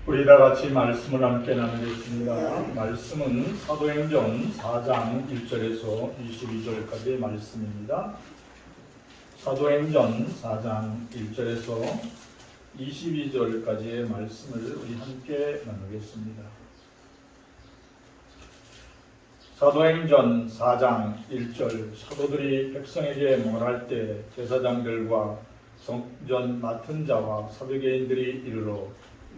우리 다 같이 말씀을 함께 나누겠습니다. 말씀은 사도행전 4장 1절에서 22절까지의 말씀입니다. 사도행전 4장 1절에서 22절까지의 말씀을 우리 함께 나누겠습니다. 사도행전 4장 1절 사도들이 백성에게 멸할 때 제사장들과 성전 맡은 자와 사두개인들이 이르러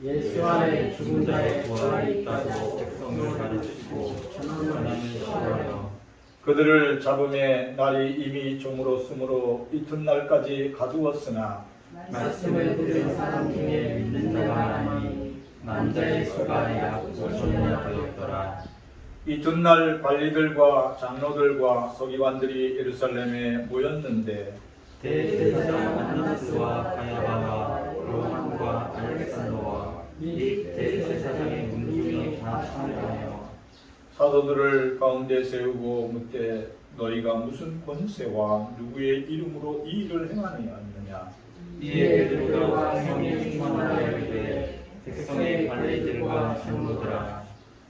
예수 안에 죽은 자의 부활이 있다고 백성을 가르치고 하나님을 시험하여 그들을 잡음에 날이 이미 저물었으므로 이튿날까지 가두었으나 말씀을 들은 사람 중에 믿는 자가 많으니 남자의 수가 약 5천이나 되었더라. 이튿날 관리들과 장로들과 서기관들이 예루살렘에 모였는데 대제사장 안나스와 가야바와 요한과 알렉산더와 및 대제사장의 군중이 다 참여하여 사도들을 가운데 세우고 묻되 너희가 무슨 권세와 누구의 이름으로 이 일을 행하느냐. 이에 베드로가 성에 충만하여 이르되 백성의 관리들과 장로들아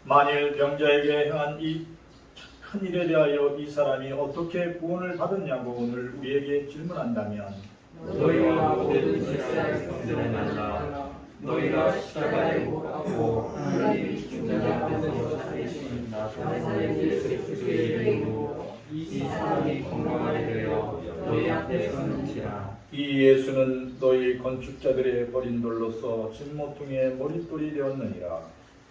만일 병자에게 행한 이 큰 일에 대하여 이 사람이 어떻게 구원을 받았냐고 오늘 우리에게 질문한다면 너희와 모든 이스라엘 백성들은 알라. 너희가 십자가에 못 박고 하나님이 죽은 자 앞에서 살리신 나사렛 예수 그리스도의 이름으로 이 사람이 건강하게 되어 너희 앞에 섰는지라. 이 예수는 너희 건축자들의 버린 돌로서 진모퉁이의 머릿돌이 되었느니라.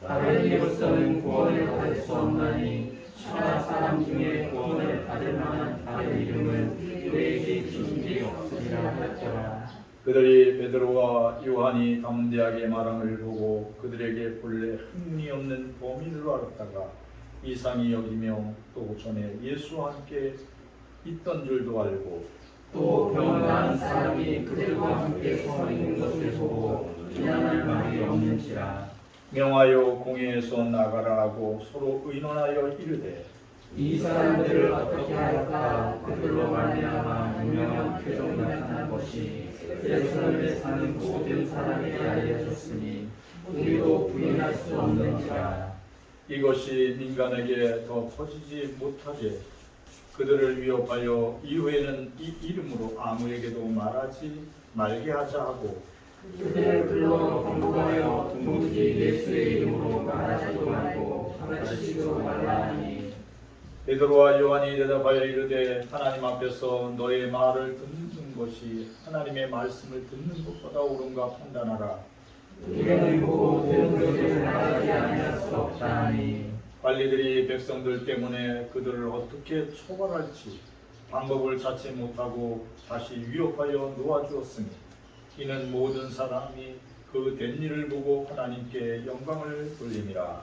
다른 이로서는 구원을 받을 수 없나니 천하 사람 중에 구원을 받을 만한 다른 이름은 너희에게 주신 게 없으리라 하였더라. 그들이 베드로와 요한이 담대하게 말함을 보고 그들에게 본래 흥미 없는 범인으로 알았다가 이상히 여기며 또 전에 예수와 함께 있던 줄도 알고 또 병 나은 사람이 그들과 함께 서 있는 것을 보고 비난할 말이 없는지라. 명하여 공회에서 나가라 하고 서로 의논하여 이르되 이 사람들을 어떻게 할까? 그들로 말미암아 유명한 표적이 나타난 것이 예루살렘에 사는 모든 사람에게 알려졌으니 우리도 부인할 수 없는지라. 이것이 민간에게 더 퍼지지 못하게 그들을 위협하여 이후에는 이 이름으로 아무에게도 말하지 말게 하자 하고 그들을 불러 공부하여 도무지 예수의 이름으로 말하지도 말고 가르치지도 말라 하니 베드로와 요한이 대답하여 이르되 하나님 앞에서 너의 말을 듣는 것이 하나님의 말씀을 듣는 것보다 옳은가 판단하라. 우리는 보고 들은 것을 말하지 아니할 수 없다 하니 관리들이 백성들 때문에 그들을 어떻게 처벌할지 방법을 찾지 못하고 다시 위협하여 놓아주었으니 이는 모든 사람이 그 된 일을 보고 하나님께 영광을 돌림이라.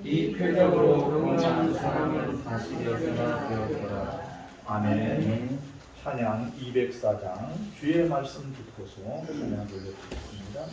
이 표적으로 병나은 사람은 다시 여자가 되었더라. 아멘. 찬양 204장 주의 말씀 듣고서 찬양 돌려드리겠습니다.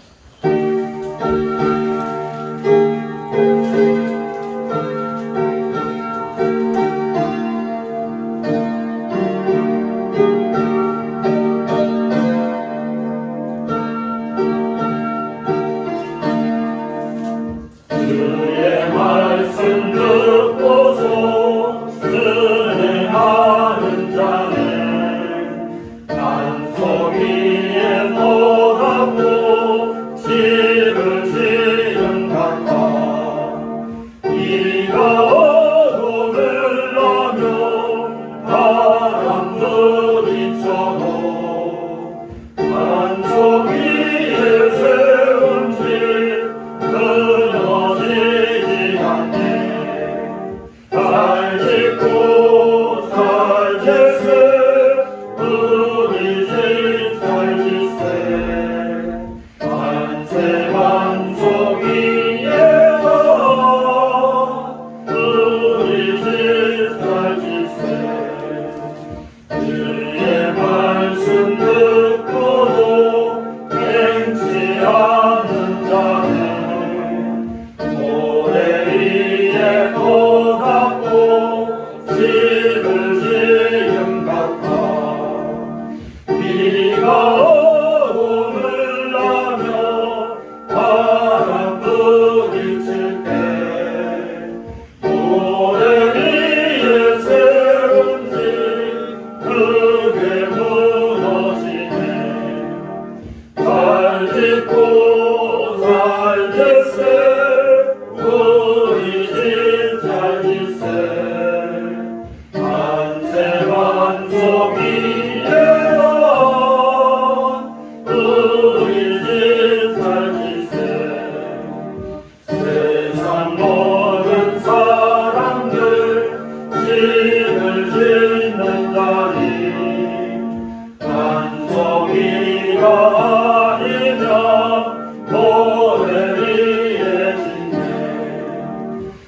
모래 위에 짓네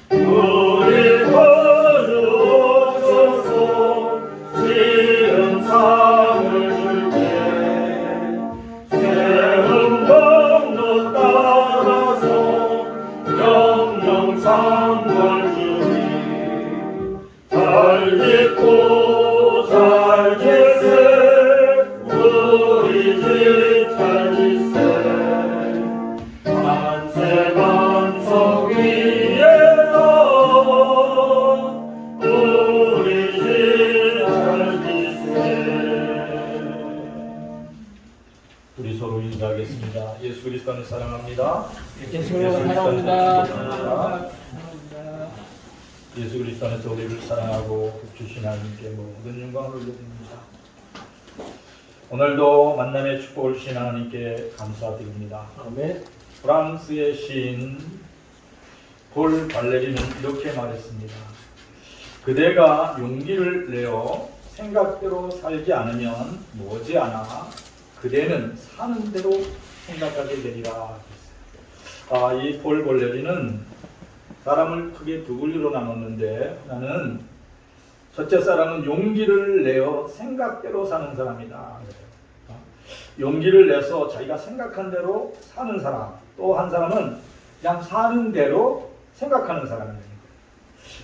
우리 거두소서 지은 상을 줄게 세운 경로 따라서 영영상을 주리 잘 짓고 잘 짓세 우리 집 잘 짓세 만세 반석 위에서 우리 집 잘 짓세. 우리 서로 인사하겠습니다. 예수 그리스도를 사랑합니다. 예수 그리스도를 사랑합니다. 예수 그리스도 안에서 우리를 사랑하고 주신 하나님께 모든 영광을 올려드립니다. 오늘도 만남의 축복을 주신 하나님께 감사드립니다. 아멘. 프랑스의 시인 폴 발레리는 이렇게 말했습니다. 그대가 용기를 내어 생각대로 살지 않으면 머지않아 그대는 사는 대로 생각하게 되리라. 이 폴 발레리는 사람을 크게 두 분류로 나눴는데 하나는 첫째 사람은 용기를 내어 생각대로 사는 사람이다. 용기를 내서 자기가 생각한 대로 사는 사람. 또 한 사람은 그냥 사는 대로 생각하는 사람입니다.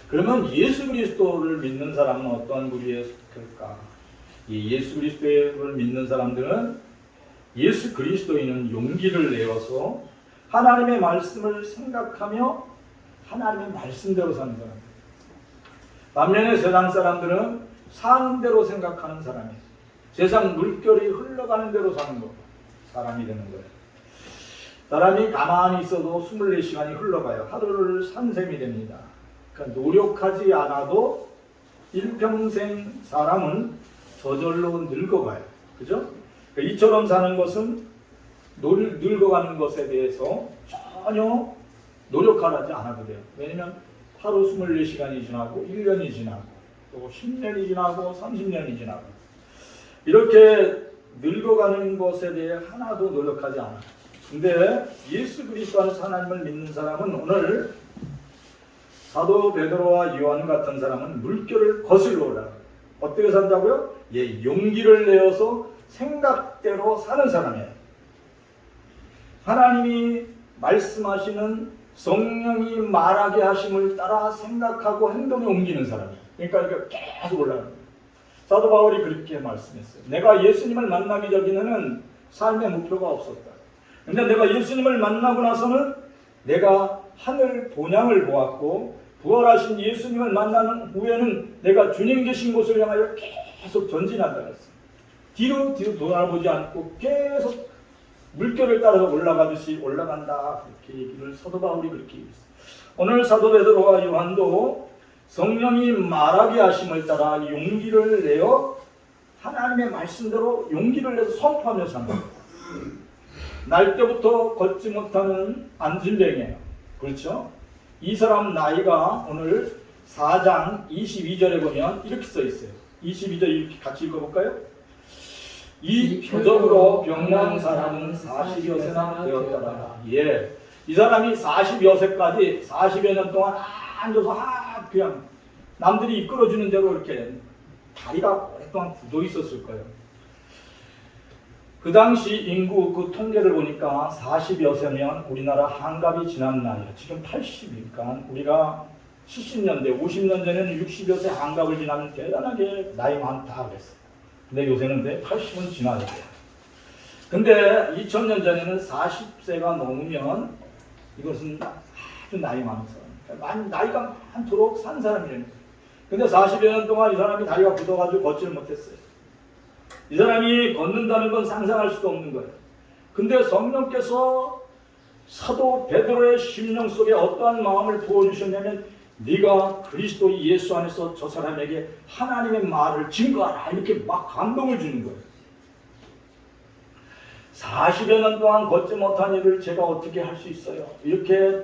그러면 예수 그리스도를 믿는 사람은 어떠한 부류에 속할까? 이 예수 그리스도를 믿는 사람들은 예수 그리스도인은 용기를 내어서 하나님의 말씀을 생각하며 하나님의 말씀대로 사는 사람들. 반면에 세상 사람들은 사는 대로 생각하는 사람이에요. 세상 물결이 흘러가는 대로 사는 거 사람이 되는 거예요. 사람이 가만히 있어도 24시간이 흘러가요. 하루를 산 셈이 됩니다. 그러니까 노력하지 않아도 일평생 사람은 저절로 늙어가요. 그죠? 그러니까 이처럼 사는 것은 늙어가는 것에 대해서 전혀 노력하지 않아도 돼요. 왜냐면 하루 24시간이 지나고 1년이 지나고 또 10년이 지나고 30년이 지나고 이렇게 늙어가는 것에 대해 하나도 노력하지 않아요. 근데 예수 그리스도 안에서 하나님을 믿는 사람은 오늘 사도 베드로와 요한 같은 사람은 물결을 거슬러 올라가요. 어떻게 산다고요? 용기를 내어서 생각대로 사는 사람이에요. 하나님이 말씀하시는 성령이 말하게 하심을 따라 생각하고 행동에 옮기는 사람이에요. 그러니까 계속 올라가는 거예요. 사도 바울이 그렇게 말씀했어요. 내가 예수님을 만나기 전에는 삶의 목표가 없었다. 근데 내가 예수님을 만나고 나서는 내가 하늘 본향을 보았고 부활하신 예수님을 만나는 후에는 내가 주님 계신 곳을 향하여 계속 전진한다 그랬어요. 뒤로 돌아보지 않고 계속 물결을 따라서 올라가듯이 올라간다. 그렇게 얘기를 사도 바울이 그렇게 얘기했어요. 오늘 사도 베드로와 요한도 성령이 말하게 하심을 따라 용기를 내어 하나님의 말씀대로 용기를 내서 선포하며 삽니다. 날 때부터 걷지 못하는 안진뱅이에요. 그렇죠? 이 사람 나이가 오늘 4장 22절에 보면 이렇게 써 있어요. 22절 이렇게 같이 읽어볼까요? 이 표적으로 병난 사람은 40여 세나 되었더라. 이 사람이 40여 세까지 40여 년 동안 앉아서 그냥 남들이 이끌어주는 대로 이렇게 다리가 오랫동안 굳어 있었을 거예요. 그 당시 인구 그 통계를 보니까 40여 세면 우리나라 한갑이 지난 나이에요. 지금 80이니까 우리가 70년대, 50년 전에는 60여 세 한갑을 지나면 대단하게 나이 많다 그랬어요. 근데 요새는 80은 지나야 돼요. 근데 2000년 전에는 40세가 넘으면 이것은 아주 나이 많은 사람. 나이가 많도록 산 사람이에요. 근데 40여 년 동안 이 사람이 다리가 굳어가지고 걷지를 못했어요. 이 사람이 걷는다는 건 상상할 수도 없는 거예요. 근데 성령께서 사도 베드로의 심령 속에 어떠한 마음을 부어주셨냐면 네가 그리스도 예수 안에서 저 사람에게 하나님의 말을 증거하라 이렇게 막 감동을 주는 거예요. 40여 년 동안 걷지 못한 일을 제가 어떻게 할 수 있어요? 이렇게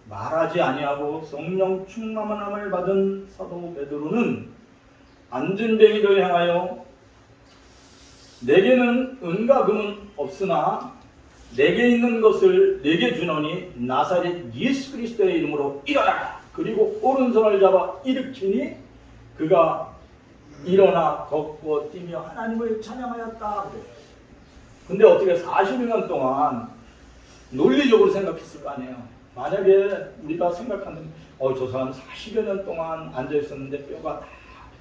말하지 아니하고 성령 충만함을 받은 사도 베드로는 안진뱅이를 향하여 내게는 은과 금은 없으나 내게 있는 것을 내게 주노니 나사렛 예수 그리스도의 이름으로 일어나라. 그리고 오른손을 잡아 일으키니 그가 일어나 걷고 뛰며 하나님을 찬양하였다. 근데 어떻게 40년 동안 논리적으로 생각했을 거 아니에요. 만약에 우리가 생각하는 저 사람 40여 년 동안 앉아있었는데 뼈가 다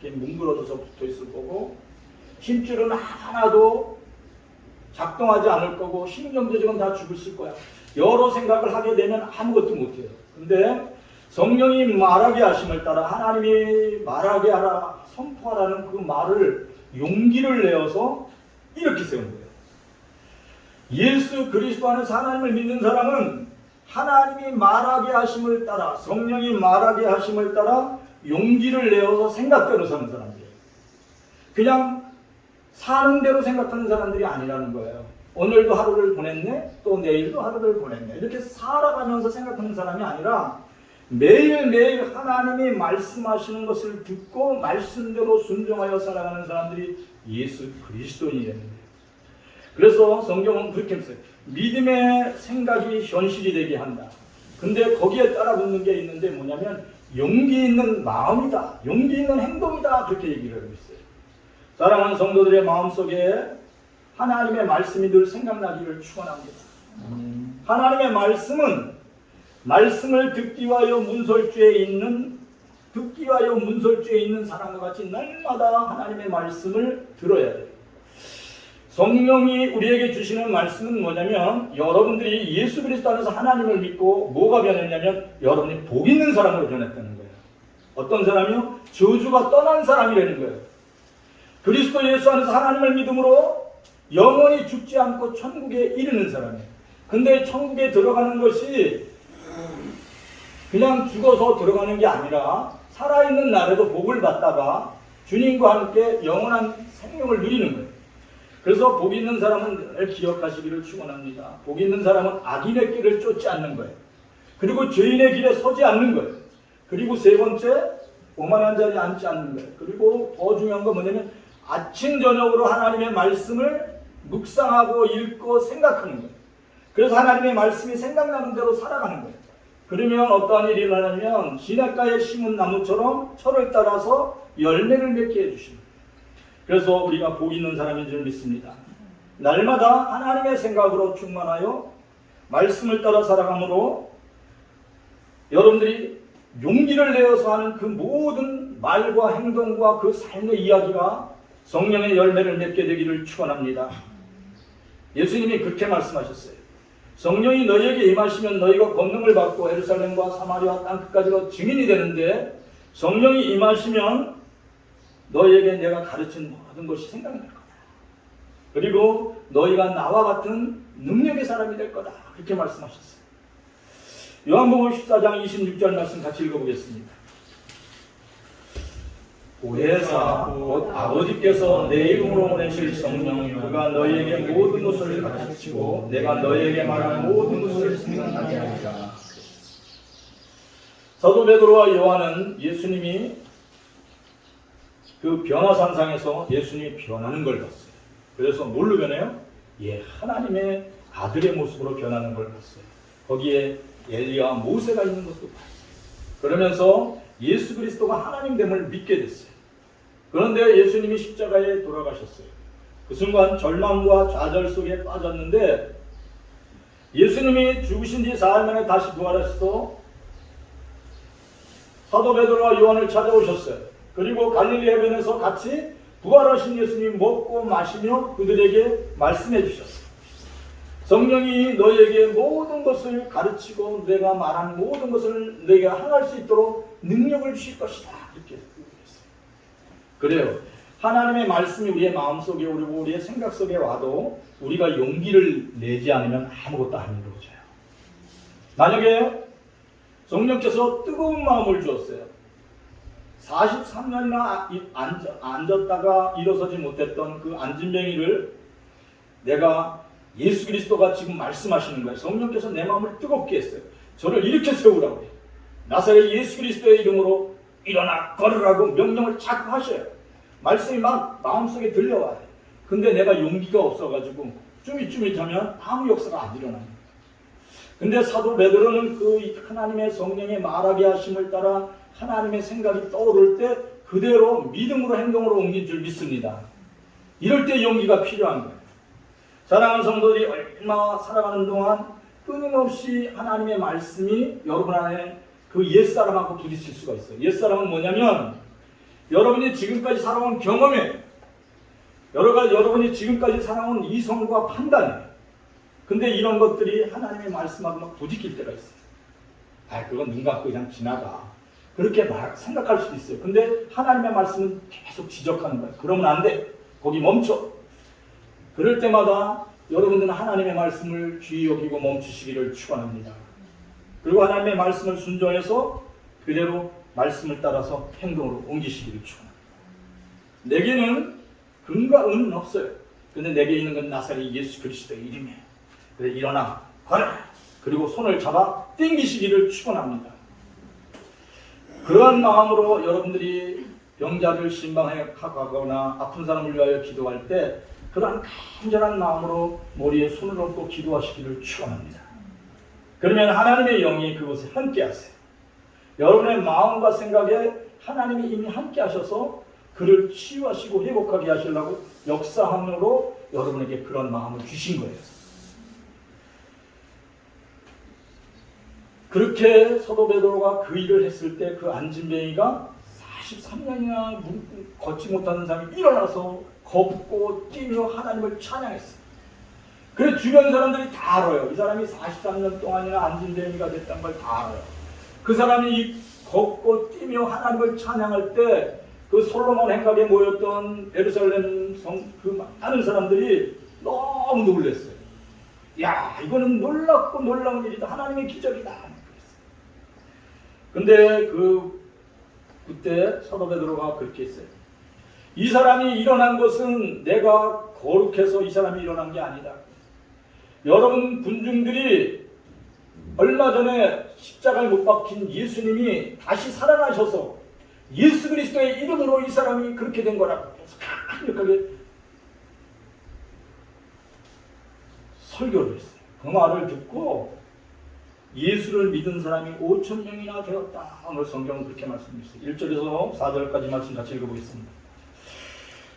이렇게 뭉그러져서 붙어있을 거고 힘줄은 하나도 작동하지 않을 거고 신경조직은 다 죽었을 거야. 여러 생각을 하게 되면 아무것도 못해요. 근데 성령이 말하게 하심을 따라 하나님이 말하게 하라 선포하라는 그 말을 용기를 내어서 이렇게 세운 거예요. 예수 그리스도 안에서 하나님을 믿는 사람은 하나님이 말하게 하심을 따라 성령이 말하게 하심을 따라 용기를 내어서 생각대로 사는 사람들이에요. 그냥 사는 대로 생각하는 사람들이 아니라는 거예요. 오늘도 하루를 보냈네, 또 내일도 하루를 보냈네. 이렇게 살아가면서 생각하는 사람이 아니라 매일매일 하나님이 말씀하시는 것을 듣고 말씀대로 순종하여 살아가는 사람들이 예수 그리스도인이라는 거예요. 그래서 성경은 그렇게 했어요. 믿음의 생각이 현실이 되게 한다. 근데 거기에 따라 붙는 게 있는데 뭐냐면 용기 있는 마음이다. 용기 있는 행동이다. 그렇게 얘기를 하고 있어요. 사랑하는 성도들의 마음속에 하나님의 말씀이 늘 생각나기를 축원합니다. 하나님의 말씀은 말씀을 듣기 위하여 문설주에 있는 사람과 같이 날마다 하나님의 말씀을 들어야 돼요. 성령이 우리에게 주시는 말씀은 뭐냐면 여러분들이 예수 그리스도 안에서 하나님을 믿고 뭐가 변했냐면 여러분이 복 있는 사람으로 변했다는 거예요. 어떤 사람이요? 저주가 떠난 사람이라는 거예요. 그리스도 예수 안에서 하나님을 믿음으로 영원히 죽지 않고 천국에 이르는 사람이에요. 근데 천국에 들어가는 것이 그냥 죽어서 들어가는 게 아니라 살아있는 날에도 복을 받다가 주님과 함께 영원한 생명을 누리는 거예요. 그래서 복 있는 사람은 늘 기억하시기를 축원합니다. 복 있는 사람은 악인의 길을 쫓지 않는 거예요. 그리고 죄인의 길에 서지 않는 거예요. 그리고 세 번째, 오만한 자리에 앉지 않는 거예요. 그리고 더 중요한 건 뭐냐면 아침 저녁으로 하나님의 말씀을 묵상하고 읽고 생각하는 거예요. 그래서 하나님의 말씀이 생각나는 대로 살아가는 거예요. 그러면 어떠한 일이 일어나냐면 시냇가에 심은 나무처럼 철을 따라서 열매를 맺게 해주십니다. 그래서 우리가 복 있는 사람인 줄 믿습니다. 날마다 하나님의 생각으로 충만하여 말씀을 따라 살아가므로 여러분들이 용기를 내어서 하는 그 모든 말과 행동과 그 삶의 이야기가 성령의 열매를 맺게 되기를 축원합니다. 예수님이 그렇게 말씀하셨어요. 성령이 너희에게 임하시면 너희가 권능을 받고 예루살렘과 사마리아 땅끝까지로 증인이 되는데 성령이 임하시면 너희에게 내가 가르친 모든 것이 생각날 거다. 그리고 너희가 나와 같은 능력의 사람이 될 거다. 그렇게 말씀하셨어요. 요한복음 14장 26절 말씀 같이 읽어보겠습니다. 보혜사 곧 아버지께서 내 이름으로 보내실 성령 그가 너희에게 모든 것을 가르치고 내가 너희에게 말한 모든 것을 생각나게 하리라. 사도 베드로와 요한은 예수님이 그 변화산상에서 예수님이 변하는 걸 봤어요. 그래서 뭘로 변해요? 하나님의 아들의 모습으로 변하는 걸 봤어요. 거기에 엘리야와 모세가 있는 것도 봤어요. 그러면서 예수 그리스도가 하나님됨을 믿게 됐어요. 그런데 예수님이 십자가에 돌아가셨어요. 그 순간 절망과 좌절 속에 빠졌는데 예수님이 죽으신 뒤 사흘 만에 다시 부활하셔서 사도 베드로와 요한을 찾아오셨어요. 그리고 갈릴리 해변에서 같이 부활하신 예수님이 먹고 마시며 그들에게 말씀해 주셨어요. 성령이 너희에게 모든 것을 가르치고 내가 말한 모든 것을 너희가 행할 수 있도록 능력을 주실 것이다. 이렇게 얘기했어요. 그래요. 하나님의 말씀이 우리의 마음속에 오르고 우리의 생각 속에 와도 우리가 용기를 내지 않으면 아무것도 안 이루어져요. 만약에 성령께서 뜨거운 마음을 주었어요. 43년이나 앉았다가 일어서지 못했던 그 안진뱅이를 내가 예수 그리스도가 지금 말씀하시는 거예요. 성령께서 내 마음을 뜨겁게 했어요. 저를 이렇게 세우라고 해요. 나사렛 예수 그리스도의 이름으로 일어나 걸으라고 명령을 자꾸 하셔요. 말씀이 막 마음속에 들려와요. 근데 내가 용기가 없어가지고 쭈밋쭈밋하면 아무 역사가 안 일어납니다. 근데 사도 베드로는 그 하나님의 성령의 말하게 하심을 따라 하나님의 생각이 떠오를 때 그대로 믿음으로 행동으로 옮긴 줄 믿습니다. 이럴 때 용기가 필요한 거예요. 사랑하는 성도들이 얼마 살아가는 동안 끊임없이 하나님의 말씀이 여러분 안에 그 옛사람하고 부딪힐 수가 있어요. 옛사람은 뭐냐면 여러분이 지금까지 살아온 경험에 여러분이 지금까지 살아온 이성과 판단이에요. 근데 이런 것들이 하나님의 말씀하고 막 부딪힐 때가 있어요. 그건 눈 감고 그냥 지나가. 그렇게 생각할 수도 있어요. 근데 하나님의 말씀은 계속 지적하는 거예요. 그러면 안 돼. 거기 멈춰. 그럴 때마다 여러분들은 하나님의 말씀을 귀히 여기고 멈추시기를 축원합니다. 그리고 하나님의 말씀을 순종해서 그대로 말씀을 따라서 행동으로 옮기시기를 축원합니다. 내게는 금과 은은 없어요. 근데 내게 있는 건 나사렛 예수 그리스도의 이름이에요. 그래 일어나 걸어라. 그리고 손을 잡아 땡기시기를 축원합니다. 그러한 마음으로 여러분들이 병자를 신방해 가거나 아픈 사람을 위하여 기도할 때 그러한 간절한 마음으로 머리에 손을 얹고 기도하시기를 축원합니다. 그러면 하나님의 영이 그곳에 함께하세요. 여러분의 마음과 생각에 하나님이 이미 함께하셔서 그를 치유하시고 회복하게 하시려고 역사함으로 여러분에게 그런 마음을 주신 거예요. 그렇게 사도 베드로가 그 일을 했을 때 그 안진뱅이가 43년이나 걷지 못하는 사람이 일어나서 걷고 뛰며 하나님을 찬양했어요. 그래 주변 사람들이 다 알아요. 이 사람이 43년 동안이나 안진뱅이가 됐다는 걸 다 알아요. 그 사람이 걷고 뛰며 하나님을 찬양할 때 그 솔로몬 행각에 모였던 예루살렘 그 많은 사람들이 너무 놀랐어요. 야, 이거는 놀랍고 놀라운 일이다. 하나님의 기적이다. 근데 그때 사도 베드로가 그렇게 했어요. 이 사람이 일어난 것은 내가 거룩해서 이 사람이 일어난 게 아니다. 여러분 군중들이 얼마 전에 십자가에 못 박힌 예수님이 다시 살아나셔서 예수 그리스도의 이름으로 이 사람이 그렇게 된 거라고 강력하게 설교를 했어요. 그 말을 듣고 예수를 믿은 사람이 5,000명이나 되었다. 오늘 성경은 그렇게 말씀했어요. 1절에서 4절까지 말씀 같이 읽어보겠습니다.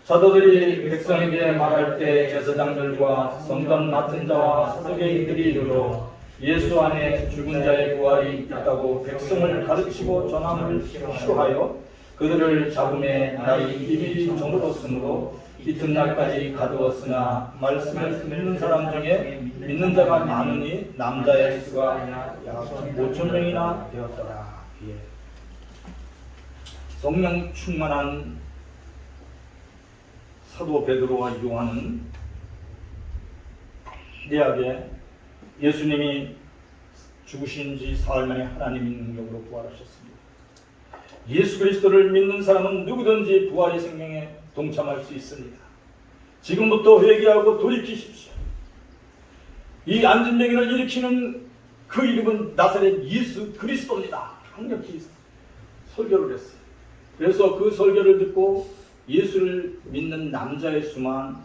사도들이 백성에게 말할 때 제사장들과 성전 맡은 자와 사두개인들이 이르러 예수 안에 죽은 자의 부활이 있다고 백성을 가르치고 전함을 시도하여 그들을 잡음에 날이 이미 저물었으므로 이튿날까지 가두었으나 말씀을 듣는 사람 중에 믿는 자가 많으니 남자의 수가 약 5,000명이나 되었더라. 성령 충만한 사도 베드로와 요한은 대하게 예수님이 죽으신 지 사흘 만에 하나님의 능력으로 부활하셨습니다. 예수 그리스도를 믿는 사람은 누구든지 부활의 생명에 동참할 수 있습니다. 지금부터 회개하고 돌이키십시오. 이 안진뱅이를 일으키는 그 이름은 나사렛 예수 그리스도입니다. 강력히 설교를 했어요. 그래서 그 설교를 듣고 예수를 믿는 남자의 수만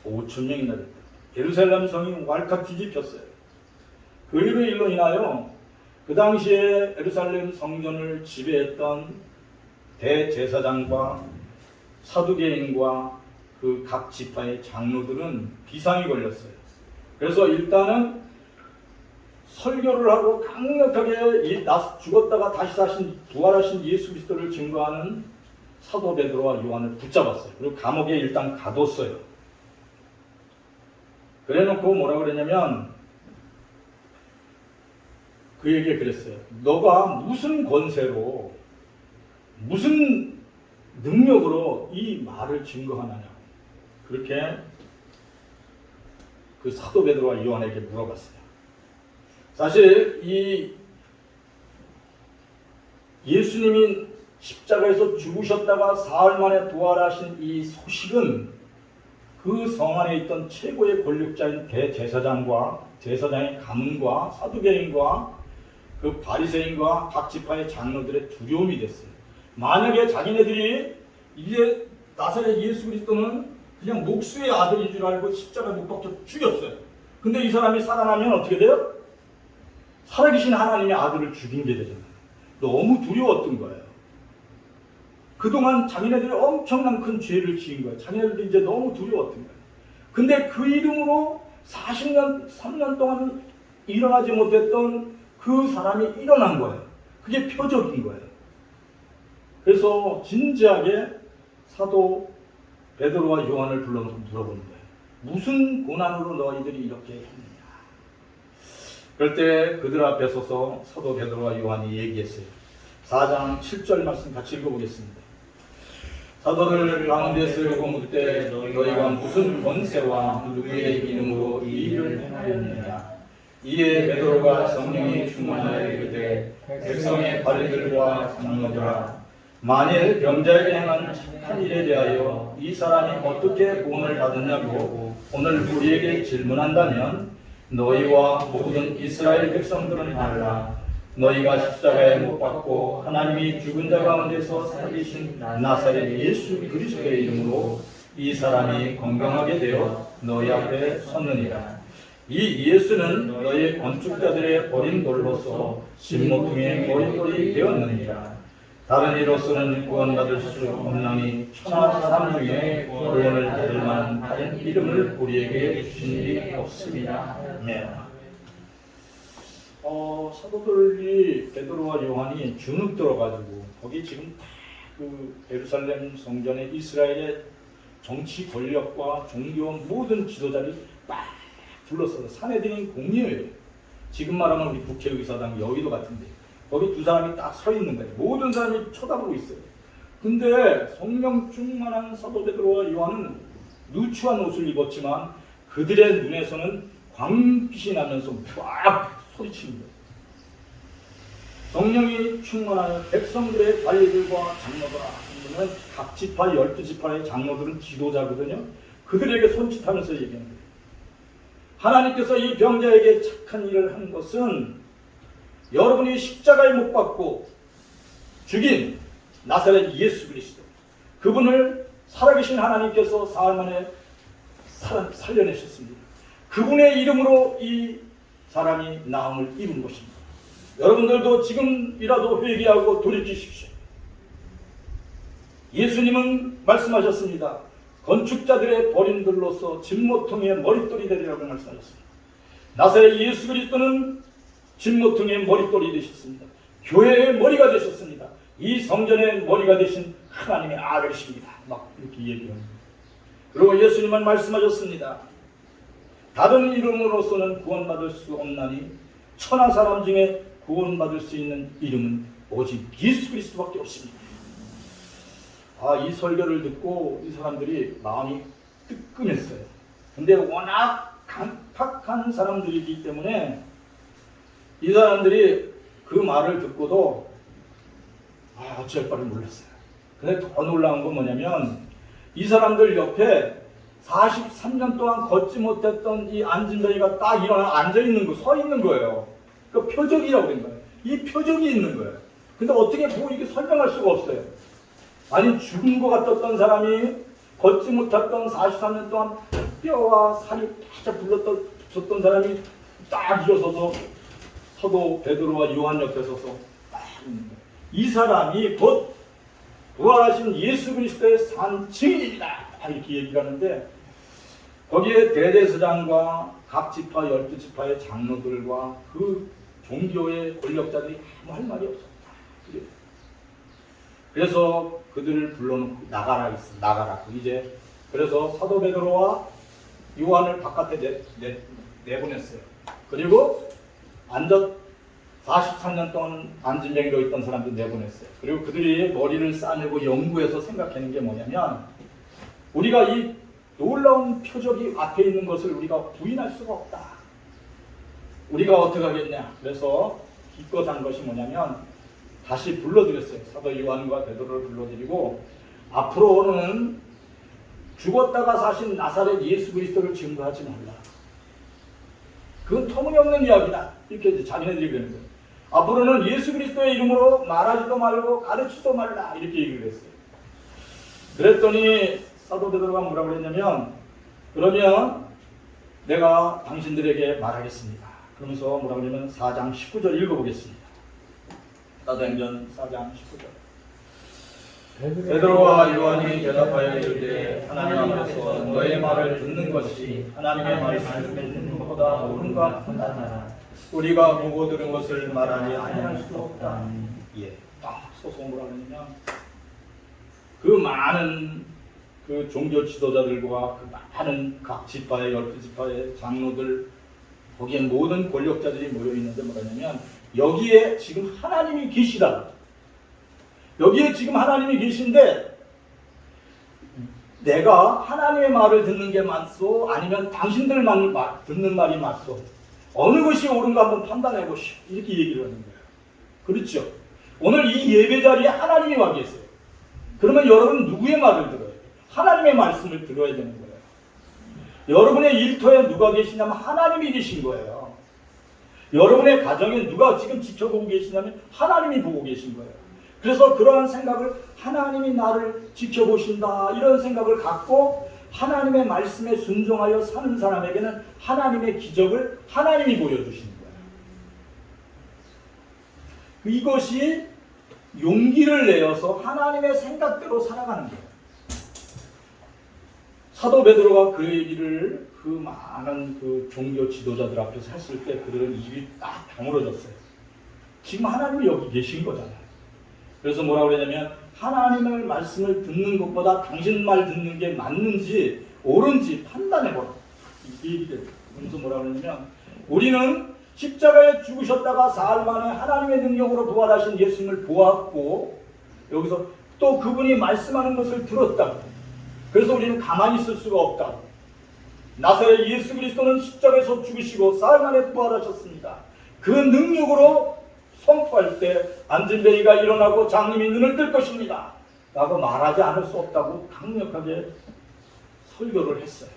5,000명이나 됐다. 예루살렘 성이 왈칵 뒤집혔어요. 그 일로 인하여 그 당시에 예루살렘 성전을 지배했던 대제사장과 사두개인과 그 각 지파의 장로들은 비상이 걸렸어요. 그래서 일단은 설교를 하고 강력하게 죽었다가 다시 사신 부활하신 예수 그리스도를 증거하는 사도 베드로와 요한을 붙잡았어요. 그리고 감옥에 일단 가뒀어요. 그래놓고 뭐라 그랬냐면 그에게 그랬어요. 너가 무슨 권세로 무슨 능력으로 이 말을 증거하느냐. 그렇게 그 사도 베드로와 요한에게 물어봤어요. 사실 이 예수님이 십자가에서 죽으셨다가 사흘 만에 부활하신 이 소식은 그 성 안에 있던 최고의 권력자인 대제사장과 제사장의 가문과 사두개인과 그 바리새인과 각 지파의 장로들의 두려움이 됐어요. 만약에 자기네들이 이제 나사렛 예수 그리스도는 그냥 목수의 아들인 줄 알고 십자가에 못 박혀 죽였어요. 근데 이 사람이 살아나면 어떻게 돼요? 살아계신 하나님의 아들을 죽인 게 되잖아요. 너무 두려웠던 거예요. 그동안 자기네들이 엄청난 큰 죄를 지은 거예요. 자기네들도 이제 너무 두려웠던 거예요. 근데 그 이름으로 40년, 3년 동안 일어나지 못했던 그 사람이 일어난 거예요. 그게 표적인 거예요. 그래서 진지하게 사도 베드로와 요한을 불러놓고 물어보는 거예요. 무슨 고난으로 너희들이 이렇게 했느냐. 그럴 때 그들 앞에 서서 사도 베드로와 요한이 얘기했어요. 4장 7절 말씀 같이 읽어보겠습니다. 사도를 가운데 세우고 묻되 너희가 무슨 권세와 누구의 이름으로 이 일을 행하였느냐. 이에 베드로가 성령이 충만하여 이르되 백성의 관리들과 장로들아 만일 병자에게 행한 착한 일에 대하여 이 사람이 어떻게 구원을 받았냐고 오늘 우리에게 질문한다면 너희와 모든 이스라엘 백성들은 알라. 너희가 십자가에 못 박고 하나님이 죽은 자 가운데서 살리신 나사렛 예수 그리스도의 이름으로 이 사람이 건강하게 되어 너희 앞에 섰느니라. 이 예수는 너희 건축자들의 버린 돌로서 진모퉁이의 머릿돌이 되었느니라. 다른 이로서는 구원받을 수 없나니 천하 사람 중에 구원을 받을 만한 다른 이름을 우리에게 주신 일이 없습니다. 네. 사도들이 베드로와 요한이 주눅 들어가지고 거기 지금 그 예루살렘 성전에 이스라엘의 정치 권력과 종교 모든 지도자를 막 불렀어요. 사내들인 공의회예요. 지금 말하면 우리 국회의사당 여의도 같은데 거기 두 사람이 딱 서 있는 거예요. 모든 사람이 쳐다보고 있어요. 근데 성령 충만한 사도 베드로와 요한은 누추한 옷을 입었지만 그들의 눈에서는 광빛이 나면서 막 소리치는 거예요. 성령이 충만한 백성들의 관리들과 장로들아, 이는 각 지파 12지파의 장로들은 지도자거든요. 그들에게 손짓하면서 얘기하는 거예요. 하나님께서 이 병자에게 착한 일을 한 것은 여러분이 십자가에 못 박고 죽인 나사렛 예수 그리스도, 그분을 살아계신 하나님께서 사흘 만에 살려내셨습니다. 그분의 이름으로 이 사람이 나음을 입은 것입니다. 여러분들도 지금이라도 회개하고 돌이키십시오. 예수님은 말씀하셨습니다. 건축자들의 버림들로서 진모퉁이의 머릿돌이 되리라고 말씀하셨습니다. 나사렛 예수 그리스도는 진모퉁이의 머릿돌이 되셨습니다. 교회의 머리가 되셨습니다. 이 성전의 머리가 되신 하나님의 아들이십니다. 막 이렇게 얘기합니다. 그리고 예수님은 말씀하셨습니다. 다른 이름으로서는 구원받을 수 없나니 천하 사람 중에 구원받을 수 있는 이름은 오직 예수 그리스도밖에 없습니다. 이 설교를 듣고 이 사람들이 마음이 뜨끔했어요. 근데 워낙 강팍한 사람들이기 때문에 이 사람들이 그 말을 듣고도 어쩔 바를 몰랐어요. 근데 더 놀라운 건 뭐냐면 이 사람들 옆에 43년 동안 걷지 못했던 이 안진뱅이가 딱 일어나 앉아있는 거, 서 있는 거예요. 그 표적이라고 된 거예요. 이 표적이 있는 거예요. 근데 어떻게 이게 설명할 수가 없어요. 아니 죽은 것 같았던 사람이 걷지 못했던 43년 동안 뼈와 살이 바짝 불렀던 사람이 딱 일어서서 사도 베드로와 요한 옆에 서서 딱 있는 거예요. 이 사람이 곧 부활하신 예수 그리스도의 산 증인입니다. 이렇게 얘기를 하는데 거기에 대제사장과 각 지파 12지파의 장로들과 그 종교의 권력자들이 아무 할 말이 없었다. 그래서 그들을 불러놓고 나가라. 이제 그래서 사도 베드로와 요한을 바깥에 내보냈어요. 그리고 43년 동안 안진뱅이로 있던 사람들 내보냈어요. 그리고 그들이 머리를 싸매고 연구해서 생각하는 게 뭐냐면 우리가 이 놀라운 표적이 앞에 있는 것을 우리가 부인할 수가 없다. 우리가 어떻게 하겠냐. 그래서 기껏 한 것이 뭐냐면 다시 불러드렸어요. 사도 요한과 베드로를 불러드리고 앞으로는 죽었다가 사신 나사렛 예수 그리스도를 증거하지 말라. 그건 터무니없는 이야기다. 이렇게 이제 자기네들이 그러는 거예요. 앞으로는 예수 그리스도의 이름으로 말하지도 말고 가르치지도 말라. 이렇게 얘기를 했어요. 그랬더니 사도 베드로가 뭐라고 그랬냐면 그러면 내가 당신들에게 말하겠습니다. 그러면서 뭐라고 그러냐면 4장 19절 읽어보겠습니다. 사도행전 4장 19절. 베드로와 요한이 대답하여 이르되 하나님 앞에서 너의 말을 듣는 것이 하나님의 말씀을 듣는 것보다 옳은가 판단하라. 우리가 보고 들은 것을 말하지 아니할 수 없다. 예, 딱 소송을 하느냐. 그 많은 그 종교 지도자들과 그 많은 각 지파의 12지파의 장로들 거기에 모든 권력자들이 모여 있는데 뭐냐면 여기에 지금 하나님이 계시다. 여기에 지금 하나님이 계신데 내가 하나님의 말을 듣는 게 맞소? 아니면 당신들만 듣는 말이 맞소? 어느 것이 옳은가 한번 판단해 보시오. 이렇게 얘기를 하는 거예요. 그렇죠? 오늘 이 예배 자리에 하나님이 와 계세요. 그러면 여러분 누구의 말을 들어요? 하나님의 말씀을 들어야 되는 거예요. 여러분의 일터에 누가 계시냐면 하나님이 계신 거예요. 여러분의 가정에 누가 지금 지켜보고 계시냐면 하나님이 보고 계신 거예요. 그래서 그러한 생각을 하나님이 나를 지켜보신다 이런 생각을 갖고 하나님의 말씀에 순종하여 사는 사람에게는 하나님의 기적을 하나님이 보여주시는 거예요. 이것이 용기를 내어서 하나님의 생각대로 살아가는 거예요. 사도 베드로가 그 얘기를 그 많은 그 종교 지도자들 앞에서 했을 때 그들은 입이 딱 다물어졌어요. 지금 하나님이 여기 계신 거잖아요. 그래서 뭐라고 그러냐면 하나님의 말씀을 듣는 것보다 당신 말 듣는 게 맞는지 옳은지 판단해보라. 이게 얘기돼요. 그래서 뭐라고 그러냐면 우리는 십자가에 죽으셨다가 사흘 만에 하나님의 능력으로 부활하신 예수님을 보았고 여기서 또 그분이 말씀하는 것을 들었다고. 그래서 우리는 가만히 있을 수가 없다고. 나사렛 예수 그리스도는 십자가에서 죽으시고 사흘 만에 부활하셨습니다. 그 능력으로 선포할 때 안진뱅이가 일어나고 장님이 눈을 뜰 것입니다. 라고 말하지 않을 수 없다고 강력하게 설교를 했어요.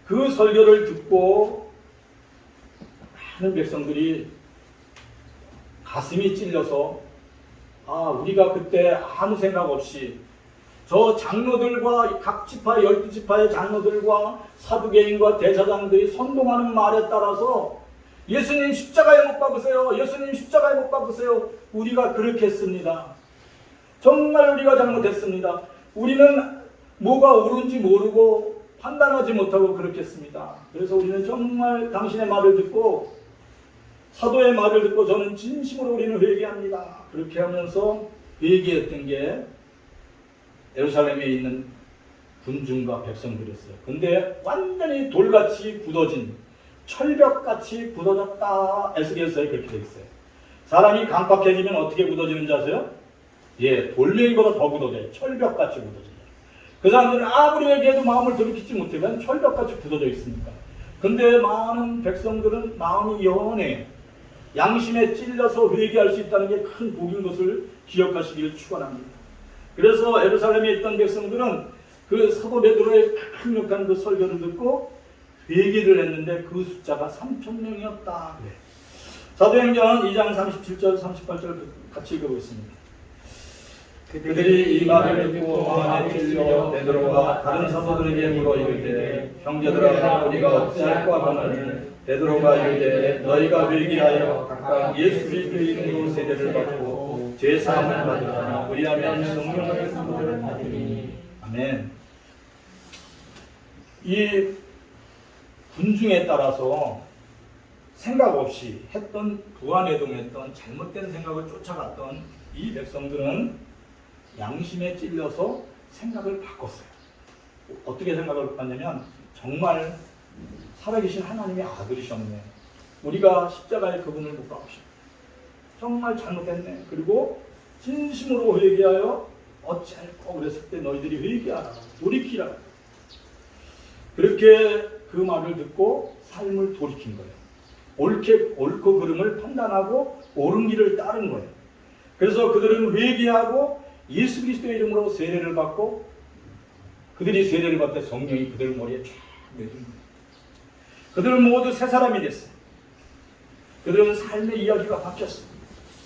그 설교를 듣고 많은 백성들이 가슴이 찔려서 우리가 그때 아무 생각 없이 저 장로들과 각 지파 12지파의 장로들과 사두개인과 대사장들이 선동하는 말에 따라서 예수님 십자가에 못 박으세요. 예수님 십자가에 못 박으세요. 우리가 그렇게 했습니다. 정말 우리가 잘못했습니다. 우리는 뭐가 옳은지 모르고 판단하지 못하고 그렇게 했습니다. 그래서 우리는 정말 당신의 말을 듣고 사도의 말을 듣고 저는 진심으로 우리는 회개합니다. 그렇게 하면서 회개했던 게 예루살렘에 있는 군중과 백성들이었어요. 근데 완전히 돌같이 굳어진 철벽같이 굳어졌다. 에스겔서에 그렇게 되어 있어요. 사람이 강팍해지면 어떻게 굳어지는지 아세요? 예, 돌멩이보다 더 굳어져요. 철벽같이 굳어져요. 그 사람들은 아무리 얘기해도 마음을 돌이키지 못하면 철벽같이 굳어져 있으니까. 근데 많은 백성들은 마음이 연해 양심에 찔려서 회개할 수 있다는 게 큰 복인 것을 기억하시기를 축원합니다. 그래서 예루살렘에 있던 백성들은 그 사도 베드로의 강력한 그 설교를 듣고 회개를 했는데 그 숫자가 3,000명이었다. 사도행전 2장 37절 38절 같이 읽어보겠습니다. 그들이 이 말을 듣고 마음에 찔려 베드로가 다른 사도들에게 물어 이르되 형제들아 우리가 어찌할까 하노니 베드로가 이르되 너희가 회개하여 각각 예수 그리스도의 이름으로 세례를 받고 죄사함을 받으라. 우리하면 성령의 선물을 받으리니. 아멘. 이 군중에 따라서 생각 없이 했던 부안해동했던 잘못된 생각을 쫓아갔던 이 백성들은 양심에 찔려서 생각을 바꿨어요. 어떻게 생각을 바꿨냐면 정말 살아계신 하나님의 아들이셨네. 우리가 십자가에 그분을 못 박으셨네. 정말 잘못했네. 그리고 진심으로 회개하여 어찌할꼬 그랬을 때 너희들이 회개하라. 돌이키라. 그렇게 그 말을 듣고 삶을 돌이킨 거예요. 옳고 그름을 판단하고 옳은 길을 따른 거예요. 그래서 그들은 회개하고 예수 그리스도의 이름으로 세례를 받고 그들이 세례를 받을 때 성령이 그들 머리에 쫙 내린 거예요. 그들은 모두 새 사람이 됐어요. 그들은 삶의 이야기가 바뀌었어요.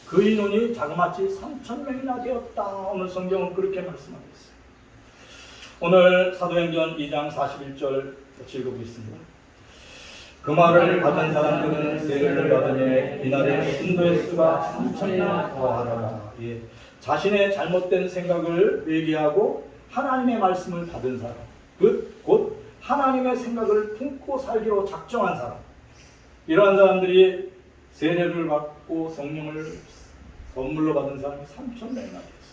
그 인원이 자그마치 3,000명이나 되었다. 오늘 성경은 그렇게 말씀하고 있어요. 오늘 사도행전 2장 41절 읽어보겠습니다. 그 말을 받은 사람들은 세례를 받으며 이날에 신도의 수가 3,000명 더하더라. 예. 자신의 잘못된 생각을 회개하고 하나님의 말씀을 받은 사람, 곧 하나님의 생각을 품고 살기로 작정한 사람, 이러한 사람들이 세례를 받고 성령을 선물로 받은 사람이 3,000명이나 됐어요.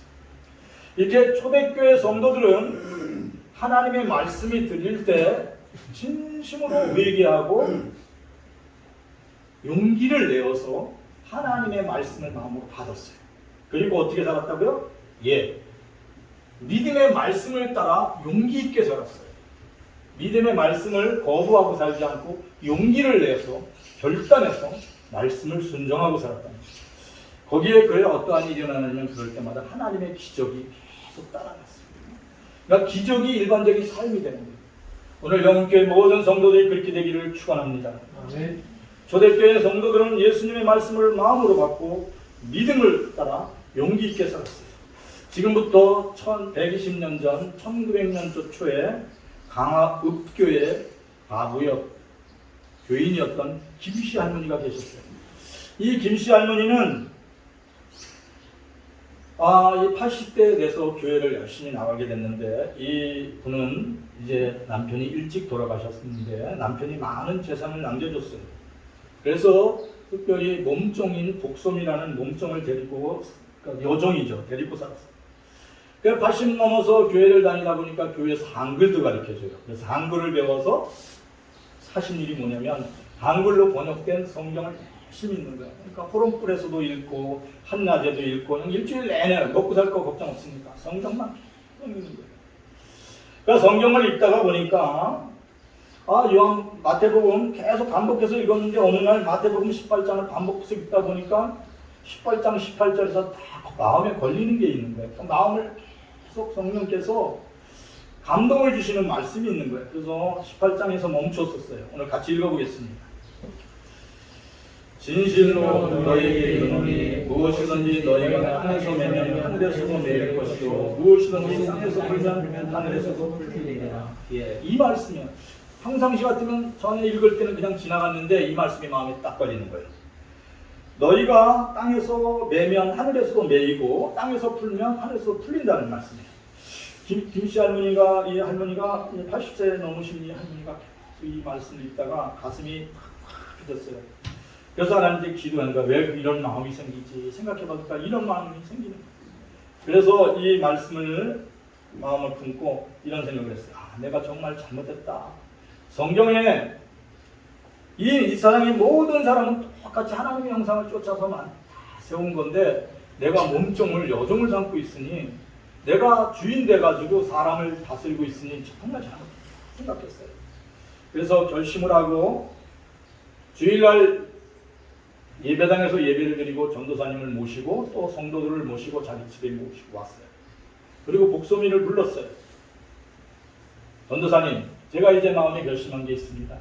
이렇게 초대교회 성도들은 하나님의 말씀이 들릴 때 진심으로 회개하고 용기를 내어서 하나님의 말씀을 마음으로 받았어요. 그리고 어떻게 살았다고요? 예, 믿음의 말씀을 따라 용기 있게 살았어요. 믿음의 말씀을 거부하고 살지 않고 용기를 내서 결단해서 말씀을 순종하고 살았다. 거기에 그래 어떠한 일이 일어나냐면 그럴 때마다 하나님의 기적이 계속 따라갔습니다. 그러니까 기적이 일반적인 삶이 되는 거예요. 오늘 영혼교회 모든 성도들이 그렇게 되기를 축원합니다. 초대교회 성도들은 예수님의 말씀을 마음으로 받고 믿음을 따라 용기 있게 살았어요. 지금부터 1120년 전 1900년 초에 강화읍교회 바부역 교인이었던 김씨 할머니가 계셨어요. 이 김씨 할머니는 80대 돼서 교회를 열심히 나가게 됐는데, 이 분은 이제 남편이 일찍 돌아가셨는데 남편이 많은 재산을 남겨줬어요. 그래서 특별히 몸종인 복솜이라는 몸종을 데리고, 그러니까 여종이죠, 데리고 살았어요. 80 넘어서 교회를 다니다 보니까 교회에서 한글도 가르쳐줘요. 그래서 한글을 배워서 하신 일이 뭐냐면 한글로 번역된 성경을 열심히 읽는 거예요. 그러니까 호롱불에서도 읽고 한낮에도 읽고 일주일 내내 먹고 살 거 걱정 없으니까 성경만 계속 읽는 거예요. 그러니까 성경을 읽다가 보니까 요한 마태복음 계속 반복해서 읽었는데 어느 날 마태복음 18장을 반복해서 읽다 보니까 18장 18절에서 다 마음에 걸리는 게 있는 거예요. 그러니까 마음을 계속 성령께서 감동을 주시는 말씀이 있는 거예요. 그래서 18장에서 멈췄었어요. 오늘 같이 읽어보겠습니다. 진실로 너희에게 이르노니 무엇이든지 너희가 땅에서 매면 하늘에서도 매일 것이요 무엇이든지 땅에서 풀면 하늘에서도 풀리리라. 예, 이 말씀이요. 평상시 같으면 전에 읽을 때는 그냥 지나갔는데 이 말씀이 마음에 딱 걸리는 거예요. 너희가 땅에서 매면 하늘에서도 매이고 땅에서 풀면 하늘에서 풀린다는 말씀이에요. 김씨 할머니가, 이 할머니가 80세 넘으신 이 할머니가 이 말씀을 읽다가 가슴이 팍팍 터졌어요. 그래서 하나님께 기도한 거야. 왜 이런 마음이 생기지? 생각해보니까 이런 마음이 생기는 거예요. 그래서 이 말씀을 마음을 품고 이런 생각을 했어요. 내가 정말 잘못했다. 성경에 이 세상의 모든 사람은 똑같이 하나님의 형상을 쫓아서만 세운 건데 내가 몸종을 여종을 삼고 있으니 내가 주인 돼가지고 사람을 다스리고 있으니 정말 잘못했다 생각했어요. 그래서 결심을 하고 주일날 예배당에서 예배를 드리고 전도사님을 모시고 또 성도들을 모시고 자기 집에 모시고 왔어요. 그리고 복소민을 불렀어요. 전도사님, 제가 이제 마음에 결심한 게 있습니다.